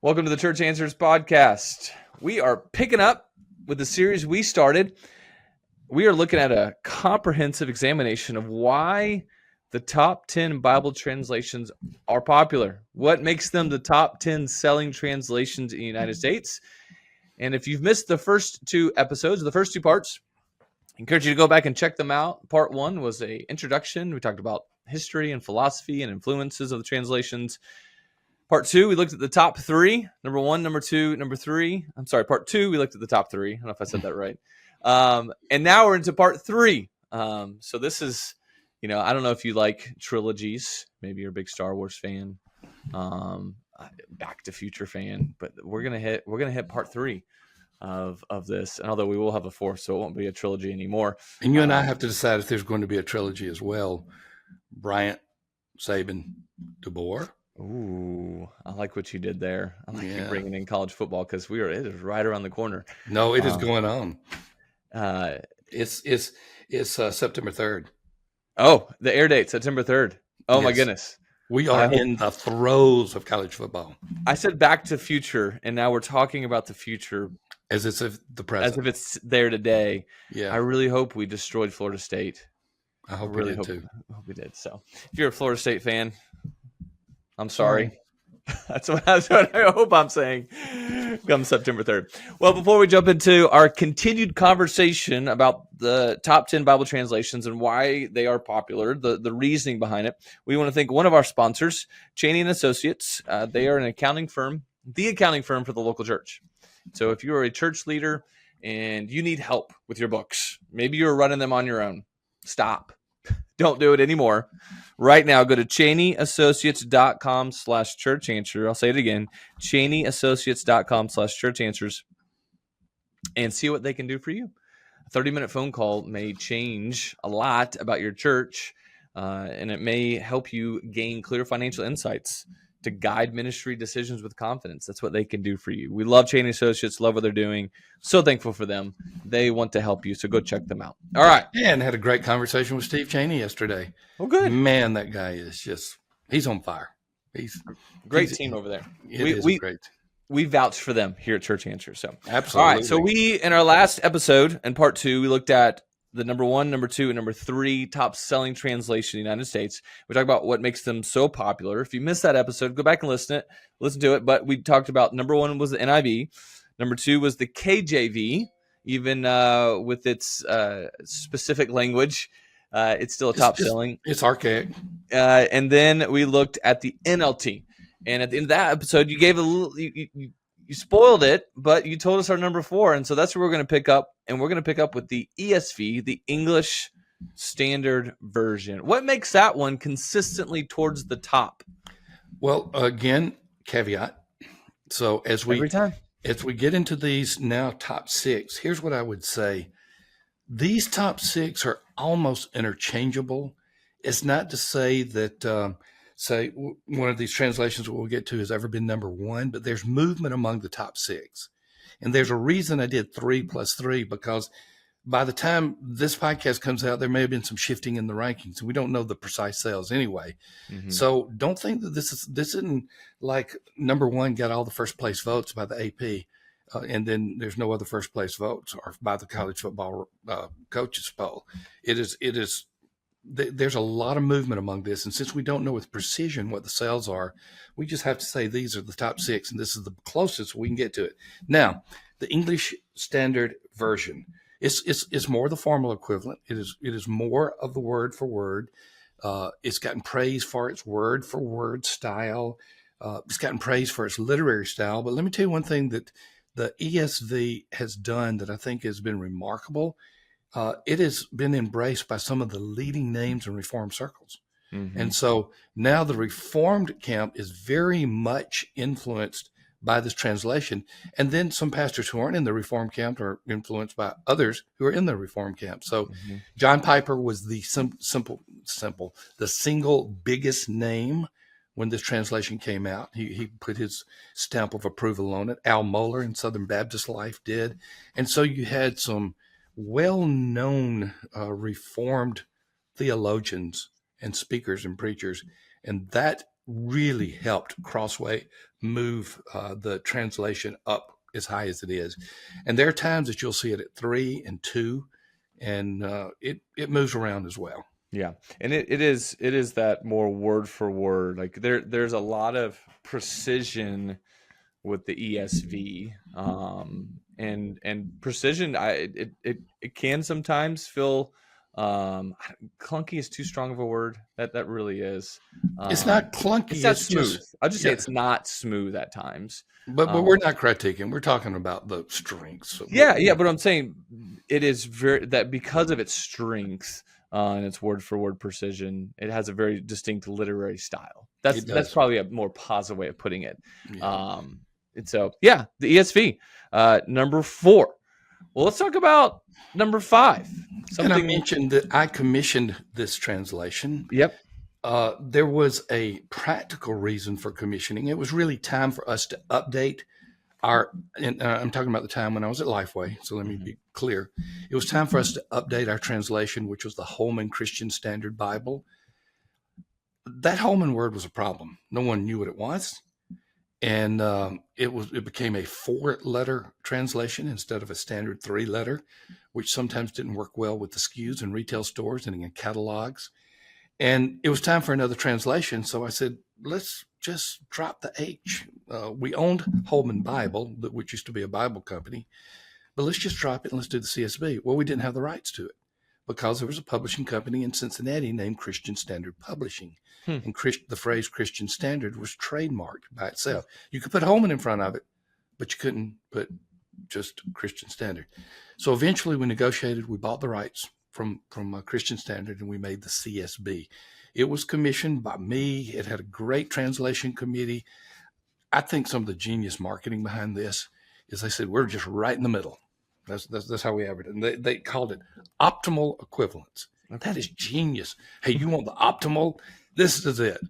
Welcome to the Church Answers podcast. We are picking up with the series we started. We are looking at a comprehensive examination of why the top 10 Bible translations are popular. What makes them the top 10 selling translations in the United States? And if you've missed the first two episodes, the first two parts, I encourage you to go back and check them out. Part one was an introduction. We talked about history and philosophy and influences of the translations. Part two, we looked at the top three. Number one, number two, number three. I'm sorry, part two, we looked at the top three. I don't know if I said that right. And now we're into part three. So this is, I don't know if you like trilogies. Maybe you're a big Star Wars fan, Back to Future fan. But we're gonna hit part three of this. And although we will have a fourth, so it won't be a trilogy anymore. And you and I have to decide if there's going to be a trilogy as well. Bryant, Saban, DeBoer. Ooh, I like what you did there. I like you bringing in college football because it is right around the corner. No, it is going on. It's September 3rd. Oh, the air date, September 3rd. Oh, yes. My goodness. We are in the throes of college football. I said back to future, and now we're talking about the future. As it's the present. As if it's there today. Yeah. I really hope we destroyed Florida State. I hope we did too. I hope we did. So if you're a Florida State fan, I'm sorry. That's what I hope I'm saying come September 3rd. Well, before we jump into our continued conversation about the top 10 Bible translations and why they are popular, the reasoning behind it, we want to thank one of our sponsors, Cheney & Associates. They are an accounting firm, the accounting firm for the local church. So if you are a church leader and you need help with your books, maybe you're running them on your own, stop. Don't do it anymore. Right now, go to CheneyAssociates.com/churchanswer. I'll say it again, CheneyAssociates.com/churchanswers, and see what they can do for you. A 30-minute phone call may change a lot about your church, and it may help you gain clear financial insights to guide ministry decisions with confidence. That's what they can do for you. We love Cheney Associates, love what they're doing. So thankful for them. They want to help you, so go check them out. All right. And had a great conversation with Steve Cheney yesterday. Oh, good. Man, that guy is he's on fire. He's great team over there. It is great. We vouch for them here at Church Answer. So absolutely. All right. So in our last episode, in part two, we looked at the number one, number two, and number three top selling translation in the United States. We talked about what makes them so popular. If you missed that episode, go back and listen to it. But we talked about number one was the NIV. Number two was the KJV, even with its specific language. It's still a top selling. It's archaic. And then we looked at the NLT. And at the end of that episode, you gave a little, you spoiled it, but you told us our number four. And so that's where we're going to pick up. And we're going to pick up with the ESV, the English Standard Version. What makes that one consistently towards the top? Well, again, caveat. So as we get into these now top six, here's what I would say. These top six are almost interchangeable. It's not to say that, say one of these translations we'll get to has ever been number one, but there's movement among the top six. And there's a reason I did 3 plus 3, because by the time this podcast comes out, there may have been some shifting in the rankings, and we don't know the precise sales anyway. Mm-hmm. So don't think that this isn't like number one got all the first place votes by the AP, and then there's no other first place votes, or by the college football coaches poll. There's a lot of movement among this, and since we don't know with precision what the sales are, we just have to say these are the top six, and this is the closest we can get to it. Now, the English Standard Version is more the formal equivalent. It is more of the word for word. It's gotten praise for its word for word style. It's gotten praise for its literary style. But let me tell you one thing that the ESV has done that I think has been remarkable. It has been embraced by some of the leading names in Reformed circles. Mm-hmm. And so now the Reformed camp is very much influenced by this translation. And then some pastors who aren't in the Reformed camp are influenced by others who are in the Reformed camp. So John Piper was the the single biggest name when this translation came out. He put his stamp of approval on it. Al Mohler in Southern Baptist Life did. And so you had some well-known Reformed theologians and speakers and preachers, and that really helped move the translation up as high as it is. And there are times that you'll see it at 3 and 2, and it moves around as well. Yeah, and it is that more word for word. Like there's a lot of precision with the ESV, and precision. It can sometimes feel clunky is too strong of a word. That really is. It's not clunky. It's not It's smooth. just, I'll just say yeah. it's not smooth at times. But we're not critiquing. We're talking about the strengths. Yeah, but I'm saying it is very that because of its strength and its word for word precision, it has a very distinct literary style. That's probably a more positive way of putting it. Yeah. And so the ESV number 4. Well, let's talk about number 5. And I mentioned that I commissioned this translation. Yep. There was a practical reason for commissioning. It was really time for us to update and I'm talking about the time when I was at Lifeway, so let me be clear. It was time for us to update our translation, which was the Holman Christian Standard Bible. That Holman word was a problem. No one knew what it was. And it became a 4-letter translation instead of a standard 3-letter, which sometimes didn't work well with the SKUs in retail stores and in catalogs. And it was time for another translation. So I said, let's just drop the H. We owned Holman Bible, which used to be a Bible company, but let's just drop it and let's do the CSB. Well, we didn't have the rights to it because there was a publishing company in Cincinnati named Christian Standard Publishing. And the phrase Christian Standard was trademarked by itself. You could put Holman in front of it, but you couldn't put just Christian Standard. So eventually we negotiated, we bought the rights from Christian Standard, and we made the CSB. It was commissioned by me. It had a great translation committee. I think some of the genius marketing behind this is they said, we're just right in the middle. That's how we have it. And they called it optimal equivalence. That is genius. Hey, you want the optimal? This is it.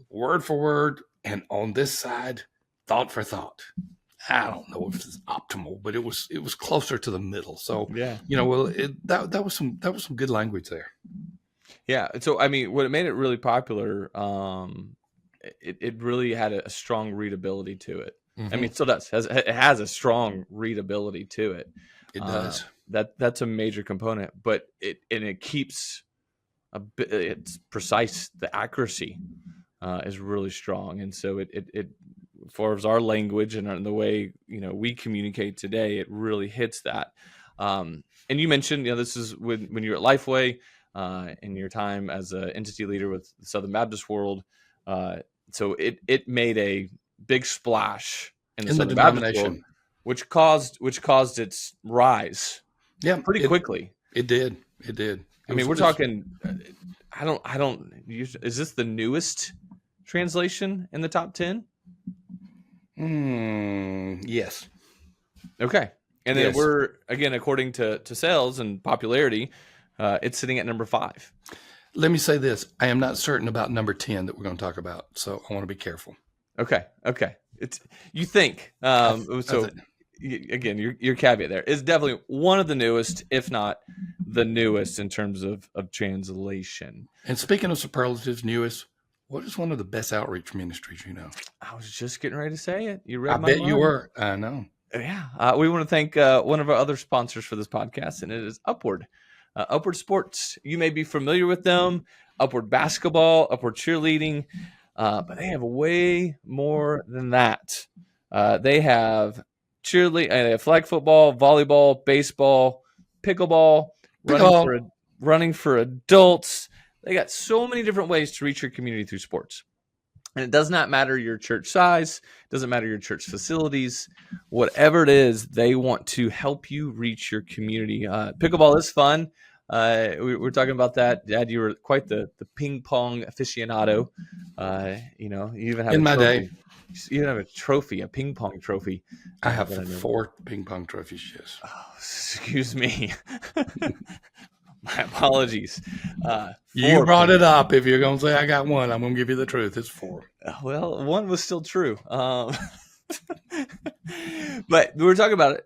Word for word, and on this side, thought for thought. I don't know if it's optimal, but it was closer to the middle. So yeah, that was some good language there. Yeah. So I mean, what made it really popular, it really had a strong readability to it. Mm-hmm. I mean, it still does. It has a strong readability to it. It does. That's a major component, but it keeps a bit. It's precise. The accuracy is really strong, and so it far as our language and the way we communicate today, it really hits that. And you mentioned this is when you're at Lifeway, in your time as an entity leader with the Southern Baptist world. So it made a big splash in the Southern Baptist world, which caused its rise. Yeah, pretty quickly. It did. I mean, we're talking. I don't. Is this the newest translation in the top 10? Yes. Okay. And then we're, again, according to sales and popularity, it's sitting at number 5. Let me say this. I am not certain about number 10 that we're going to talk about, so I want to be careful. Okay. It's you think. Again, your caveat there is definitely one of the newest, if not the newest, in terms of translation. And speaking of superlatives, newest, what is one of the best outreach ministries you know? I was just getting ready to say it. You read my mind. I bet you were. I know. Yeah. We want to thank one of our other sponsors for this podcast, and it is Upward. Upward Sports. You may be familiar with them. Upward Basketball, Upward Cheerleading, but they have way more than that. They have flag football, volleyball, baseball, pickleball, running for adults. They got so many different ways to reach your community through sports. And it does not matter your church size, doesn't matter your church facilities, whatever it is, they want to help you reach your community. Pickleball is fun. We're talking about that. Dad, you were quite the ping pong aficionado. You even have in my day. You even have a trophy, a ping pong trophy. I have 4 ping pong trophies. Yes. Oh, excuse me. My apologies. You brought it up. If you're going to say I got 1, I'm going to give you the truth. It's 4. Well, 1 was still true. But we were talking about it.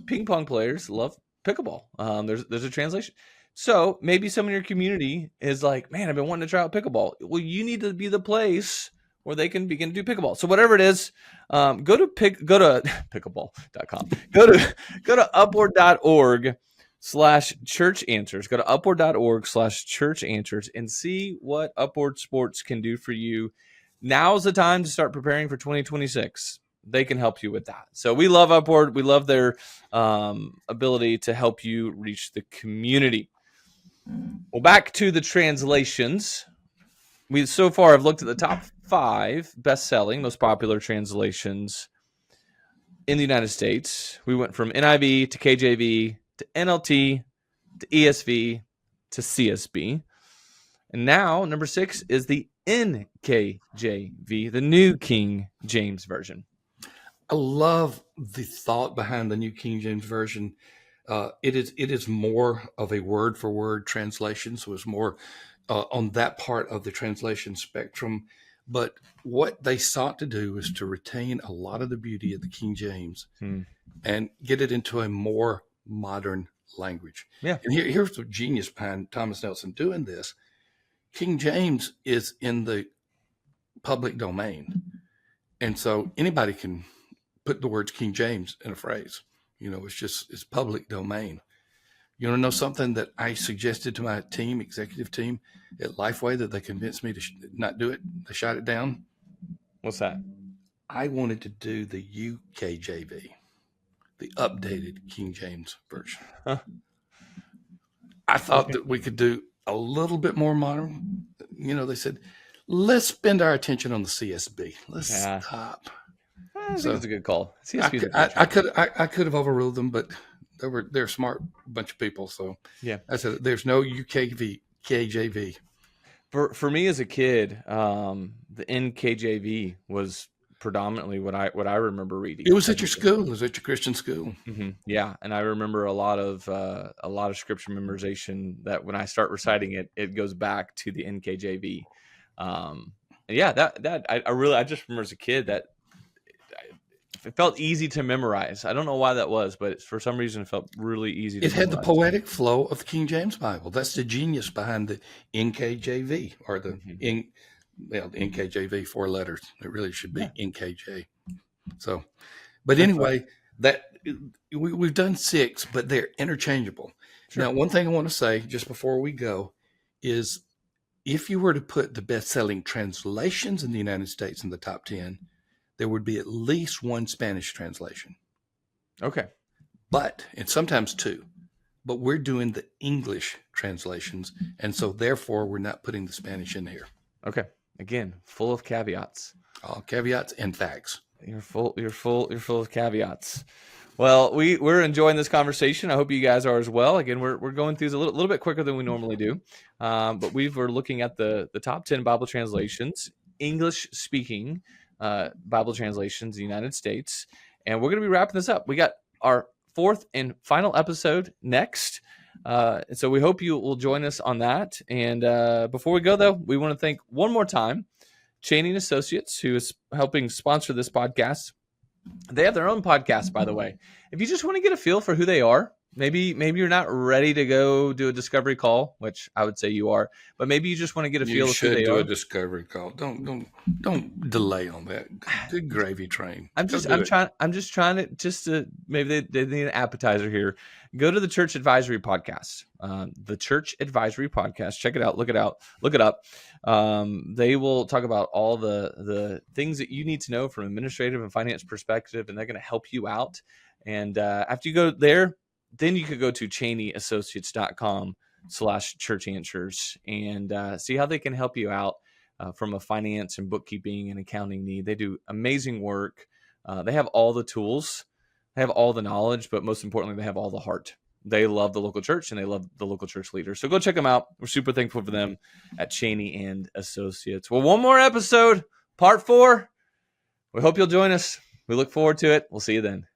Ping pong players love pickleball. There's a translation. So maybe someone in your community is like, man, I've been wanting to try out pickleball. Well, you need to be the place where they can begin to do pickleball. So whatever it is, go to pickleball.com. Go to upward.org/church answers. Go to upward.org/church answers and see what Upward Sports can do for you. Now's the time to start preparing for 2026. They can help you with that. So we love Upward. We love their ability to help you reach the community. Well, back to the translations. We so far have looked at the top 5 best-selling, most popular translations in the United States. We went from NIV to KJV to NLT to ESV to CSB. And now, number 6 is the NKJV, the New King James Version. I love the thought behind the New King James Version. It is more of a word-for-word translation, so it's more on that part of the translation spectrum. But what they sought to do is to retain a lot of the beauty of the King James and get it into a more modern language. Yeah. And here's the genius behind Thomas Nelson doing this. King James is in the public domain. And so anybody can put the words King James in a phrase. It's public domain. You want to know something that I suggested to my team, executive team at Lifeway, that they convinced me to not do it? They shot it down. What's that? I wanted to do the UKJV, the updated King James Version. Huh. I thought that we could do a little bit more modern. They said, let's spend our attention on the CSB. Let's stop. I think it's a good call. I could have overruled them, but they're a smart bunch of people. So yeah, I said there's no KJV. For me as a kid, the NKJV was predominantly what I remember reading. It was at your school. It was at your Christian school. Mm-hmm. Yeah, and I remember a lot of scripture memorization that when I start reciting it, it goes back to the NKJV. And yeah, that I just remember as a kid that it felt easy to memorize. I don't know why that was, but for some reason it felt really easy to memorize. It had the poetic flow of the King James Bible. That's the genius behind the NKJV, or the NKJV, 4 letters. It really should be NKJ. So, but anyway, that we've done 6, but they're interchangeable. Sure. Now, one thing I want to say just before we go is if you were to put the best-selling translations in the United States in the top 10, there would be at least 1 Spanish translation. Okay. And sometimes 2. But we're doing the English translations, and so therefore we're not putting the Spanish in here. Okay. Again, full of caveats. All caveats and facts. You're full of caveats. Well, we're enjoying this conversation. I hope you guys are as well. Again, we're going through this a little bit quicker than we normally do. But we're looking at the top 10 Bible translations, English speaking Bible translations in the United States. And we're going to be wrapping this up. We got our 4th and final episode next. So we hope you will join us on that. And before we go, though, we want to thank one more time Cheney & Associates, who is helping sponsor this podcast. They have their own podcast, by the way. If you just want to get a feel for who they are, maybe you're not ready to go do a discovery call, which I would say you are, but maybe you just want to get a feel of who they are. You should do a discovery call. Don't delay on that. Good gravy train. I'm just trying to maybe they need an appetizer here. Go to the Church Advisory Podcast. The Church Advisory Podcast. Check it out. Look it up. They will talk about all the things that you need to know from an administrative and finance perspective, and they're going to help you out. And after you go there, then you could go to CheneyAssociates.com/church answers and see how they can help you out from a finance and bookkeeping and accounting need. They do amazing work. They have all the tools, they have all the knowledge, but most importantly, they have all the heart. They love the local church and they love the local church leaders. So go check them out. We're super thankful for them at Cheney and Associates. Well, one more episode, part 4. We hope you'll join us. We look forward to it. We'll see you then.